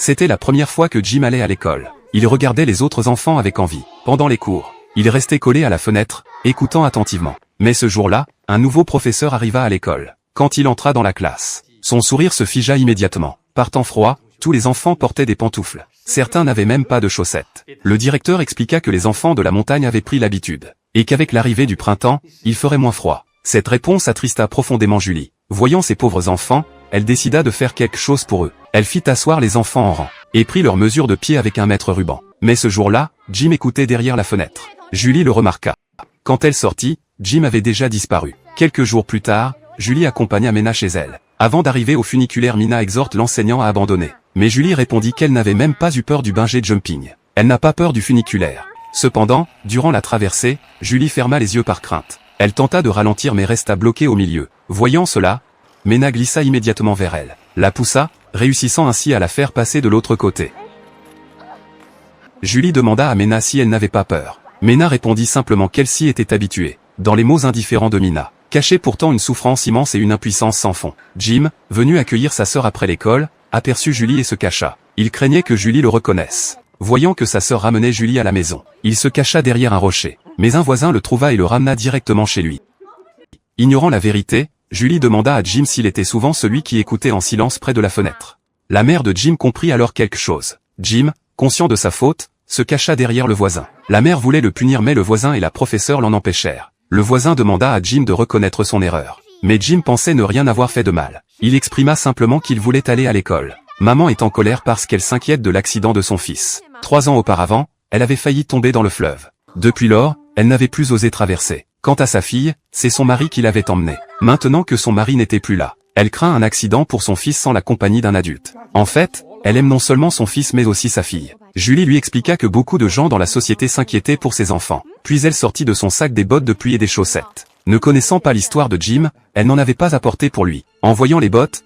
C'était la première fois que Jim allait à l'école. Il regardait les autres enfants avec envie. Pendant les cours, il restait collé à la fenêtre, écoutant attentivement. Mais ce jour-là, un nouveau professeur arriva à l'école. Quand il entra dans la classe, son sourire se figea immédiatement. Par temps froid, tous les enfants portaient des pantoufles. Certains n'avaient même pas de chaussettes. Le directeur expliqua que les enfants de la montagne avaient pris l'habitude, et qu'avec l'arrivée du printemps, il ferait moins froid. Cette réponse attrista profondément Julie. Voyant ces pauvres enfants, elle décida de faire quelque chose pour eux. Elle fit asseoir les enfants en rang, et prit leurs mesures de pied avec un mètre ruban. Mais ce jour-là, Jim écoutait derrière la fenêtre. Julie le remarqua. Quand elle sortit, Jim avait déjà disparu. Quelques jours plus tard, Julie accompagna Mena chez elle. Avant d'arriver au funiculaire, Mina exhorte l'enseignant à abandonner. Mais Julie répondit qu'elle n'avait même pas eu peur du bungee jumping. Elle n'a pas peur du funiculaire. Cependant, durant la traversée, Julie ferma les yeux par crainte. Elle tenta de ralentir mais resta bloquée au milieu. Voyant cela, Mena glissa immédiatement vers elle, la poussa, réussissant ainsi à la faire passer de l'autre côté. Julie demanda à Mena si elle n'avait pas peur. Mena répondit simplement qu'elle s'y était habituée, dans les mots indifférents de Mina, cachait pourtant une souffrance immense et une impuissance sans fond. Jim, venu accueillir sa sœur après l'école, aperçut Julie et se cacha. Il craignait que Julie le reconnaisse. Voyant que sa sœur ramenait Julie à la maison, il se cacha derrière un rocher. Mais un voisin le trouva et le ramena directement chez lui. Ignorant la vérité, Julie demanda à Jim s'il était souvent celui qui écoutait en silence près de la fenêtre. La mère de Jim comprit alors quelque chose. Jim, conscient de sa faute, se cacha derrière le voisin. La mère voulait le punir mais le voisin et la professeure l'en empêchèrent. Le voisin demanda à Jim de reconnaître son erreur. Mais Jim pensait ne rien avoir fait de mal. Il exprima simplement qu'il voulait aller à l'école. Maman est en colère parce qu'elle s'inquiète de l'accident de son fils. 3 ans auparavant, elle avait failli tomber dans le fleuve. Depuis lors, elle n'avait plus osé traverser. Quant à sa fille, c'est son mari qui l'avait emmenée. Maintenant que son mari n'était plus là, elle craint un accident pour son fils sans la compagnie d'un adulte. En fait, elle aime non seulement son fils mais aussi sa fille. Julie lui expliqua que beaucoup de gens dans la société s'inquiétaient pour ses enfants. Puis elle sortit de son sac des bottes de pluie et des chaussettes. Ne connaissant pas l'histoire de Jim, elle n'en avait pas apporté pour lui. En voyant les bottes,